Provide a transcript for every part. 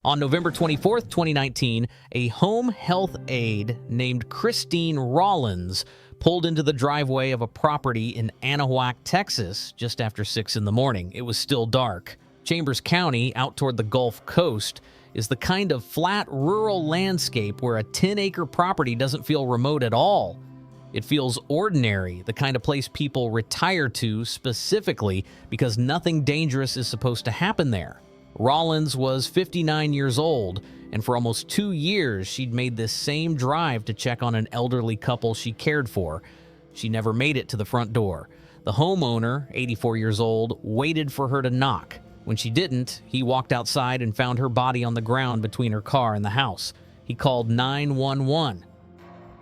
On November 24th, 2019, a home health aide named Christine Rollins pulled into the driveway of a property in Anahuac, Texas, just after 6 in the morning. It was still dark. Chambers County, out toward the Gulf Coast, is the kind of flat rural landscape where a 10-acre property doesn't feel remote at all. It feels ordinary, the kind of place people retire to specifically because nothing dangerous is supposed to happen there. Rollins was 59 years old, and for almost 2 years, she'd made this same drive to check on an elderly couple she cared for. She never made it to the front door. The homeowner, 84 years old, waited for her to knock. When she didn't, he walked outside and found her body on the ground between her car and the house. He called 911.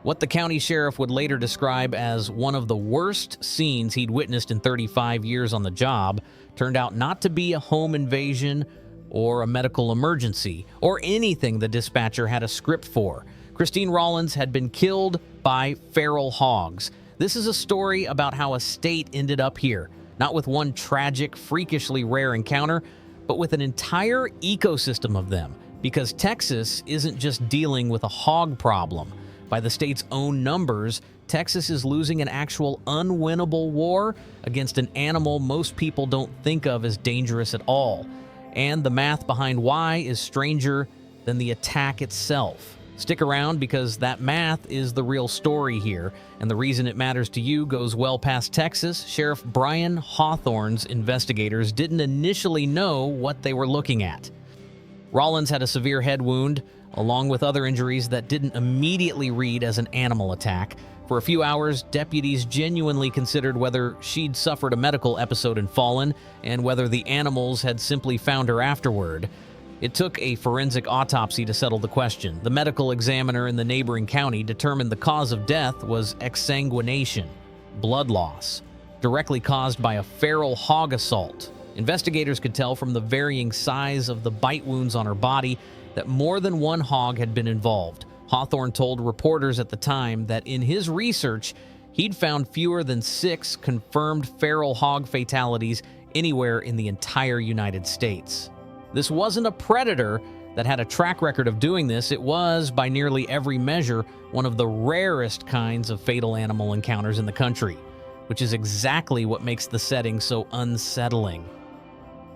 What the county sheriff would later describe as one of the worst scenes he'd witnessed in 35 years on the job turned out not to be a home invasion or a medical emergency or anything the dispatcher had a script for. Christine Rollins had been killed by feral hogs. This is a story about how a state ended up here, not with one tragic, freakishly rare encounter, but with an entire ecosystem of them, because Texas isn't just dealing with a hog problem. By the state's own numbers, Texas is losing an actual unwinnable war against an animal most people don't think of as dangerous at all. And the math behind why is stranger than the attack itself. Stick around because that math is the real story here, and the reason it matters to you goes well past Texas. Sheriff Brian Hawthorne's investigators didn't initially know what they were looking at. Rollins had a severe head wound, along with other injuries that didn't immediately read as an animal attack. For a few hours, deputies genuinely considered whether she'd suffered a medical episode and fallen, and whether the animals had simply found her afterward. It took a forensic autopsy to settle the question. The medical examiner in the neighboring county determined the cause of death was exsanguination, blood loss, directly caused by a feral hog assault. Investigators could tell from the varying size of the bite wounds on her body that more than one hog had been involved. Hawthorne told reporters at the time that in his research, he'd found fewer than 6 confirmed feral hog fatalities anywhere in the entire United States. This wasn't a predator that had a track record of doing this. It was, by nearly every measure, one of the rarest kinds of fatal animal encounters in the country, which is exactly what makes the setting so unsettling.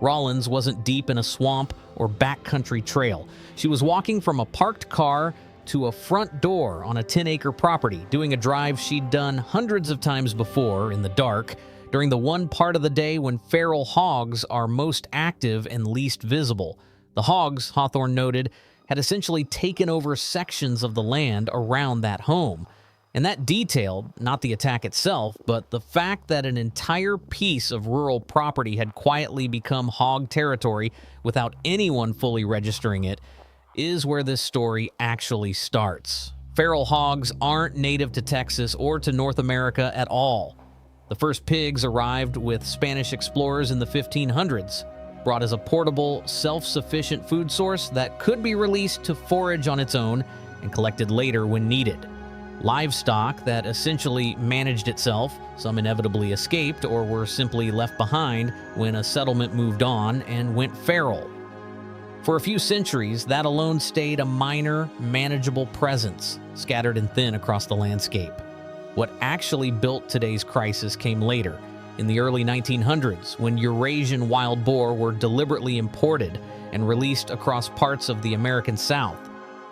Rollins wasn't deep in a swamp or backcountry trail. She was walking from a parked car to a front door on a 10-acre property, doing a drive she'd done hundreds of times before in the dark, during the one part of the day when feral hogs are most active and least visible. The hogs, Hawthorne noted, had essentially taken over sections of the land around that home. And that detailed, not the attack itself, but the fact that an entire piece of rural property had quietly become hog territory without anyone fully registering it, is where this story actually starts. Feral hogs aren't native to Texas or to North America at all. The first pigs arrived with Spanish explorers in the 1500s, brought as a portable, self-sufficient food source that could be released to forage on its own and collected later when needed. Livestock that essentially managed itself, some inevitably escaped or were simply left behind when a settlement moved on and went feral. For a few centuries, that alone stayed a minor, manageable presence, scattered and thin across the landscape. What actually built today's crisis came later, in the early 1900s, when Eurasian wild boar were deliberately imported and released across parts of the American South,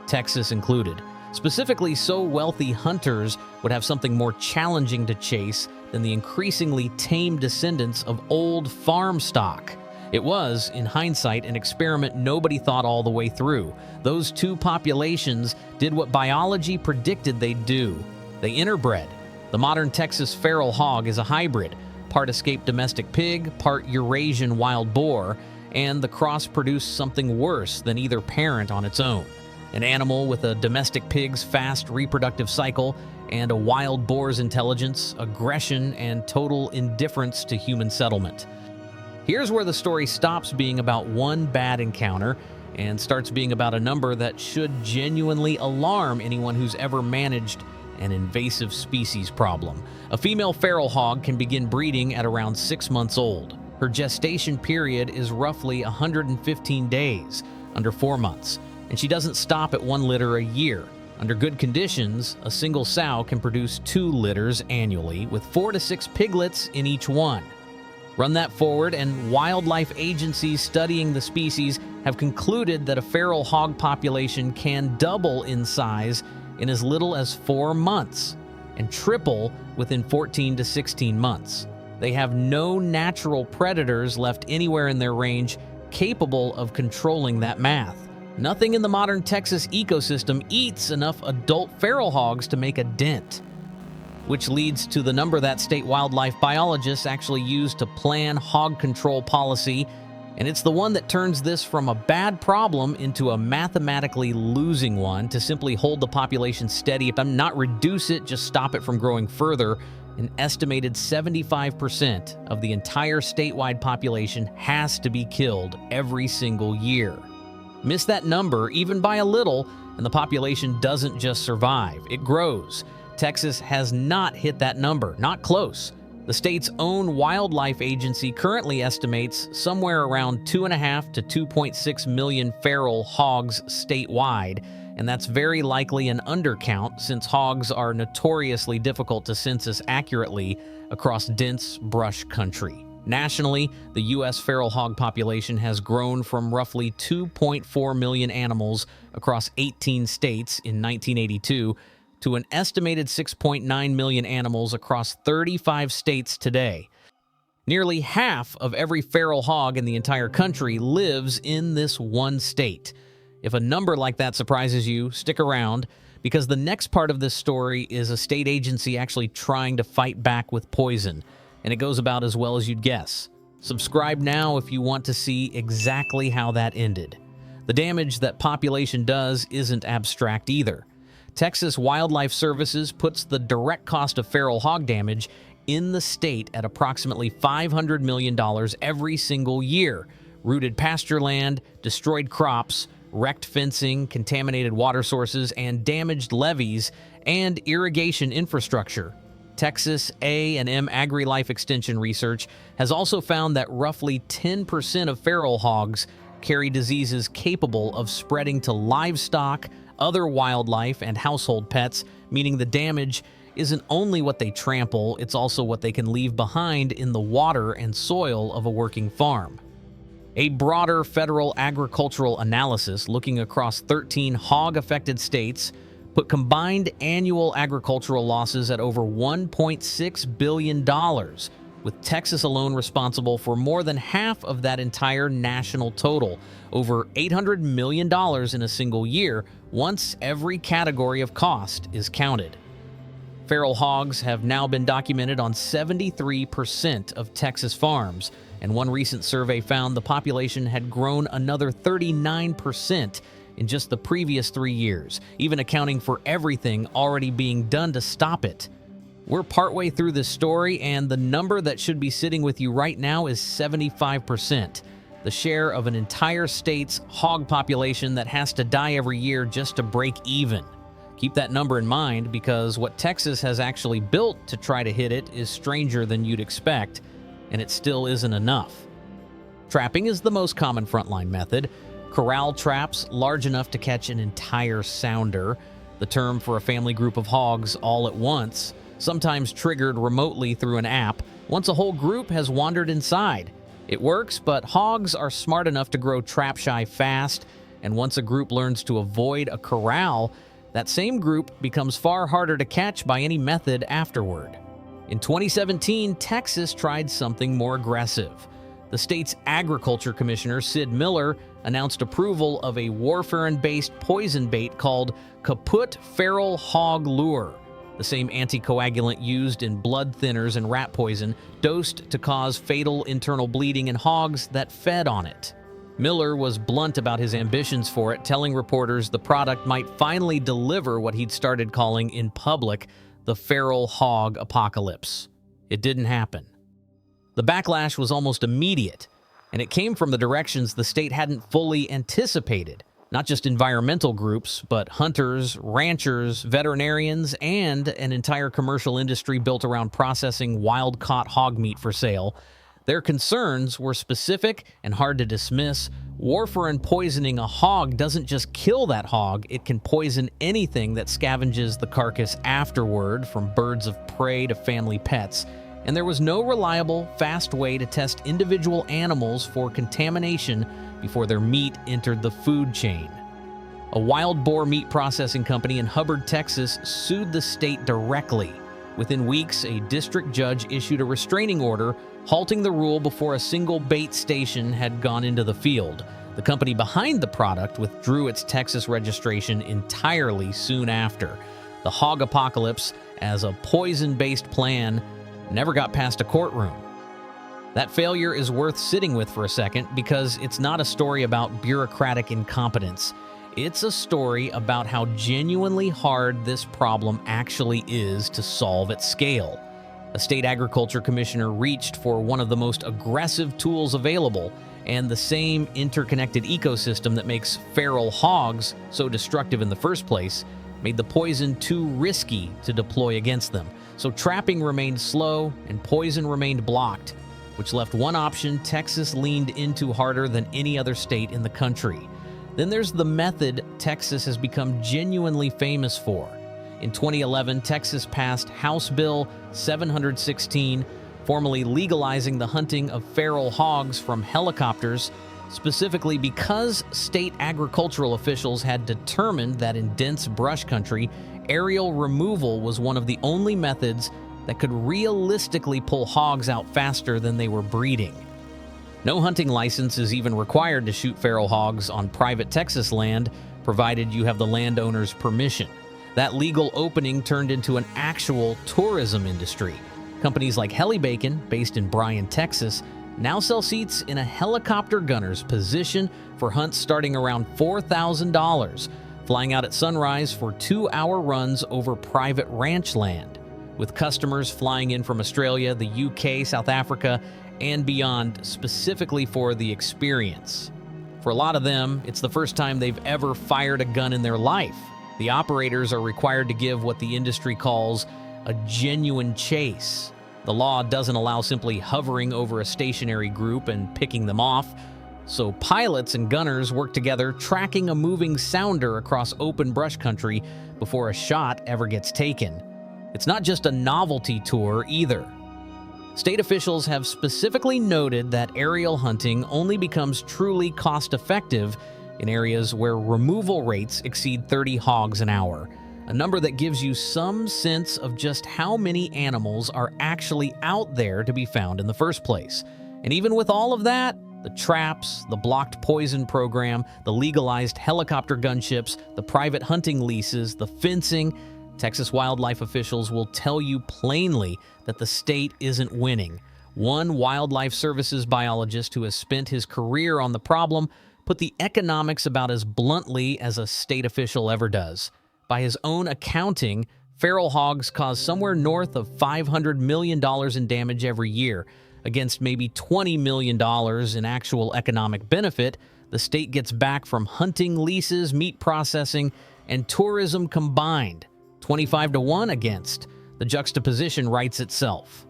Texas included. Specifically, so wealthy hunters would have something more challenging to chase than the increasingly tame descendants of old farm stock. It was, in hindsight, an experiment nobody thought all the way through. Those two populations did what biology predicted they'd do. They interbred. The modern Texas feral hog is a hybrid, part escaped domestic pig, part Eurasian wild boar, and the cross produced something worse than either parent on its own. An animal with a domestic pig's fast reproductive cycle and a wild boar's intelligence, aggression, and total indifference to human settlement. Here's where the story stops being about one bad encounter and starts being about a number that should genuinely alarm anyone who's ever managed an invasive species problem. A female feral hog can begin breeding at around 6 months old. Her gestation period is roughly 115 days. under 4 months, and she doesn't stop at 1 litter a year. Under good conditions, a single sow can produce 2 litters annually, with 4 to 6 piglets in each one. Run that forward, and wildlife agencies studying the species have concluded that a feral hog population can double in size in as little as 4 months and triple within 14 to 16 months. They have no natural predators left anywhere in their range capable of controlling that math. Nothing in the modern Texas ecosystem eats enough adult feral hogs to make a dent, which leads to the number that state wildlife biologists actually use to plan hog control policy, and it's the one that turns this from a bad problem into a mathematically losing one to simply hold the population steady, if not reduce it, just stop it from growing further. An estimated 75% of the entire statewide population has to be killed every single year. Miss that number even by a little, and the population doesn't just survive, it grows. Texas has not hit that number, not close. The state's own wildlife agency currently estimates somewhere around 2.5 to 2.6 million feral hogs statewide, and that's very likely an undercount since hogs are notoriously difficult to census accurately across dense brush country. Nationally, the U.S. feral hog population has grown from roughly 2.4 million animals across 18 states in 1982 to an estimated 6.9 million animals across 35 states today. Nearly half of every feral hog in the entire country lives in this one state. If a number like that surprises you, stick around, because the next part of this story is a state agency actually trying to fight back with poison, and it goes about as well as you'd guess. Subscribe now if you want to see exactly how that ended. The damage that population does isn't abstract either. Texas Wildlife Services puts the direct cost of feral hog damage in the state at approximately $500 million every single year. Rooted pasture land, destroyed crops, wrecked fencing, contaminated water sources, and damaged levees and irrigation infrastructure. Texas A&M AgriLife Extension research has also found that roughly 10% of feral hogs carry diseases capable of spreading to livestock, other wildlife, and household pets, meaning the damage isn't only what they trample, it's also what they can leave behind in the water and soil of a working farm. A broader federal agricultural analysis looking across 13 hog-affected states put combined annual agricultural losses at over $1.6 billion, with Texas alone responsible for more than half of that entire national total, over $800 million in a single year, once every category of cost is counted. Feral hogs have now been documented on 73% of Texas farms, and one recent survey found the population had grown another 39% in just the previous 3 years, even accounting for everything already being done to stop it. We're partway through this story, and the number that should be sitting with you right now is 75%, the share of an entire state's hog population that has to die every year just to break even. Keep that number in mind, because what Texas has actually built to try to hit it is stranger than you'd expect, and it still isn't enough. Trapping is the most common frontline method. Corral traps large enough to catch an entire sounder, the term for a family group of hogs all at once, sometimes triggered remotely through an app, once a whole group has wandered inside. It works, but hogs are smart enough to grow trap-shy fast, and once a group learns to avoid a corral, that same group becomes far harder to catch by any method afterward. In 2017, Texas tried something more aggressive. The state's agriculture commissioner, Sid Miller, announced approval of a warfarin-based poison bait called Kaput Feral Hog Lure, the same anticoagulant used in blood thinners and rat poison, dosed to cause fatal internal bleeding in hogs that fed on it. Miller was blunt about his ambitions for it, telling reporters the product might finally deliver what he'd started calling in public the feral hog apocalypse. It didn't happen. The backlash was almost immediate, and it came from the directions the state hadn't fully anticipated. Not just environmental groups, but hunters, ranchers, veterinarians, and an entire commercial industry built around processing wild-caught hog meat for sale. Their concerns were specific and hard to dismiss. Warfarin poisoning a hog doesn't just kill that hog, it can poison anything that scavenges the carcass afterward, from birds of prey to family pets. And there was no reliable, fast way to test individual animals for contamination before their meat entered the food chain. A wild boar meat processing company in Hubbard, Texas, sued the state directly. Within weeks, a district judge issued a restraining order, halting the rule before a single bait station had gone into the field. The company behind the product withdrew its Texas registration entirely soon after. The hog apocalypse, as a poison-based plan, never got past a courtroom. That failure is worth sitting with for a second, because it's not a story about bureaucratic incompetence. It's a story about how genuinely hard this problem actually is to solve at scale. A state agriculture commissioner reached for one of the most aggressive tools available, and the same interconnected ecosystem that makes feral hogs so destructive in the first place made the poison too risky to deploy against them. So trapping remained slow and poison remained blocked, which left one option Texas leaned into harder than any other state in the country. Then there's the method Texas has become genuinely famous for. In 2011, Texas passed House Bill 716, formally legalizing the hunting of feral hogs from helicopters, specifically because state agricultural officials had determined that in dense brush country, aerial removal was one of the only methods that could realistically pull hogs out faster than they were breeding. No hunting license is even required to shoot feral hogs on private Texas land, provided you have the landowner's permission. That legal opening turned into an actual tourism industry. Companies like Helibacon, based in Bryan, Texas, now sell seats in a helicopter gunner's position for hunts starting around $4,000, flying out at sunrise for 2-hour runs over private ranch land, with customers flying in from Australia, the UK, South Africa, and beyond specifically for the experience. For a lot of them, it's the first time they've ever fired a gun in their life. The operators are required to give what the industry calls a genuine chase. The law doesn't allow simply hovering over a stationary group and picking them off, so pilots and gunners work together tracking a moving sounder across open brush country before a shot ever gets taken. It's not just a novelty tour either. State officials have specifically noted that aerial hunting only becomes truly cost-effective in areas where removal rates exceed 30 hogs an hour, a number that gives you some sense of just how many animals are actually out there to be found in the first place. And even with all of that, the traps, the blocked poison program, the legalized helicopter gunships, the private hunting leases, the fencing, Texas wildlife officials will tell you plainly that the state isn't winning. One wildlife services biologist who has spent his career on the problem put the economics about as bluntly as a state official ever does. By his own accounting, feral hogs cause somewhere north of $500 million in damage every year. Against maybe $20 million in actual economic benefit, the state gets back from hunting leases, meat processing, and tourism combined. 25-1 against. The juxtaposition writes itself.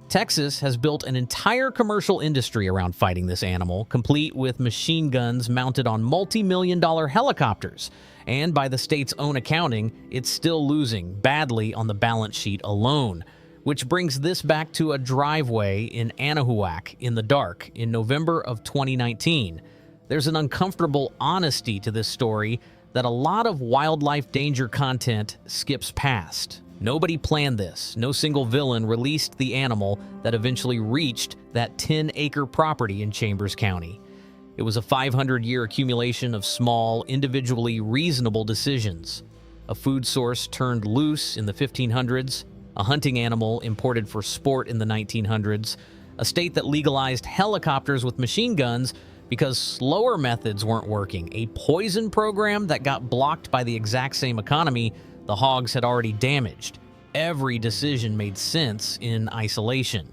Texas has built an entire commercial industry around fighting this animal, complete with machine guns mounted on multi-million-dollar helicopters. And by the state's own accounting, it's still losing badly on the balance sheet alone. Which brings this back to a driveway in Anahuac in the dark in November of 2019. There's an uncomfortable honesty to this story that a lot of wildlife danger content skips past. Nobody planned this. No single villain released the animal that eventually reached that 10-acre property in Chambers County. It was a 500-year accumulation of small, individually reasonable decisions. A food source turned loose in the 1500s, a hunting animal imported for sport in the 1900s, a state that legalized helicopters with machine guns because slower methods weren't working, a poison program that got blocked by the exact same economy the hogs had already damaged. Every decision made sense in isolation.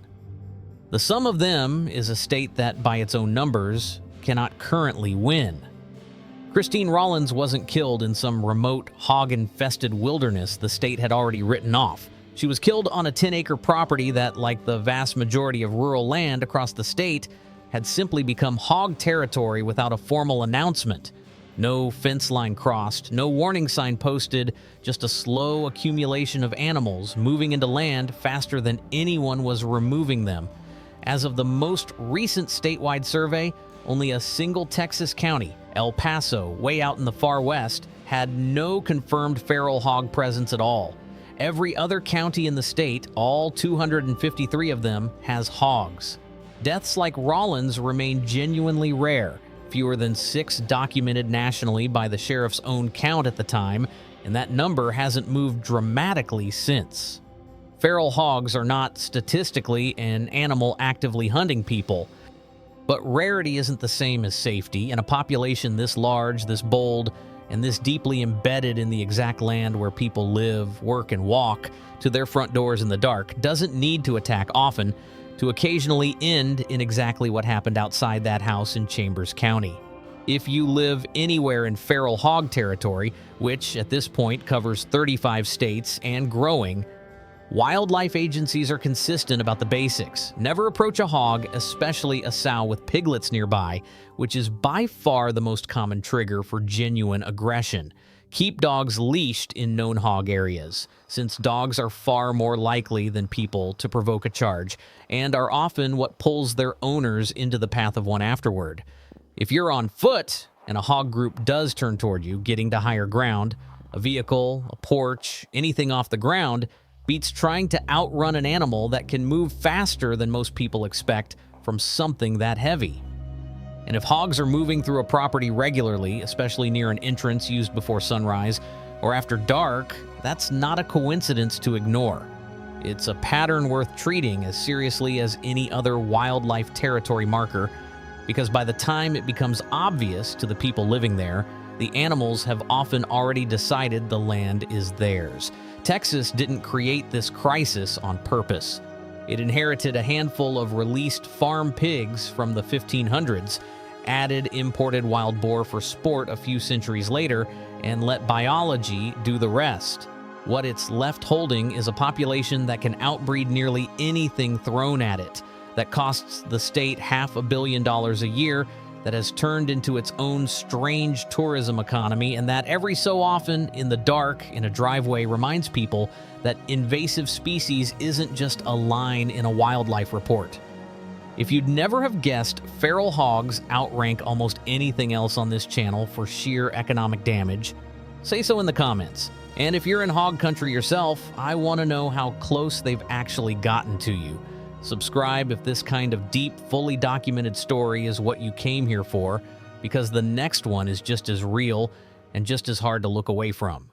The sum of them is a state that, by its own numbers, cannot currently win. Christine Rollins wasn't killed in some remote, hog-infested wilderness the state had already written off. She was killed on a 10-acre property that, like the vast majority of rural land across the state, had simply become hog territory without a formal announcement. No fence line crossed, no warning sign posted, just a slow accumulation of animals moving into land faster than anyone was removing them. As of the most recent statewide survey, only a single Texas county, El Paso, way out in the far west, had no confirmed feral hog presence at all. Every other county in the state, all 253 of them, has hogs. Deaths like Rollins remain genuinely rare, fewer than 6 documented nationally by the sheriff's own count at the time, and that number hasn't moved dramatically since. Feral hogs are not statistically an animal actively hunting people, but rarity isn't the same as safety, and a population this large, this bold, and this deeply embedded in the exact land where people live, work, and walk to their front doors in the dark doesn't need to attack often to occasionally end in exactly what happened outside that house in Chambers County. If you live anywhere in feral hog territory, which at this point covers 35 states and growing, wildlife agencies are consistent about the basics. Never approach a hog, especially a sow with piglets nearby, which is by far the most common trigger for genuine aggression. Keep dogs leashed in known hog areas, since dogs are far more likely than people to provoke a charge, and are often what pulls their owners into the path of one afterward. If you're on foot and a hog group does turn toward you, getting to higher ground, a vehicle, a porch, anything off the ground, beats trying to outrun an animal that can move faster than most people expect from something that heavy. And if hogs are moving through a property regularly, especially near an entrance used before sunrise or after dark, that's not a coincidence to ignore. It's a pattern worth treating as seriously as any other wildlife territory marker, because by the time it becomes obvious to the people living there, the animals have often already decided the land is theirs. Texas didn't create this crisis on purpose. It inherited a handful of released farm pigs from the 1500s, added imported wild boar for sport a few centuries later, and let biology do the rest. What it's left holding is a population that can outbreed nearly anything thrown at it, that costs the state $500 million a year, that has turned into its own strange tourism economy, and that every so often in the dark in a driveway reminds people that invasive species isn't just a line in a wildlife report. If you'd never have guessed, feral hogs outrank almost anything else on this channel for sheer economic damage, say so in the comments. And if you're in hog country yourself, I want to know how close they've actually gotten to you. Subscribe if this kind of deep, fully documented story is what you came here for, because the next one is just as real and just as hard to look away from.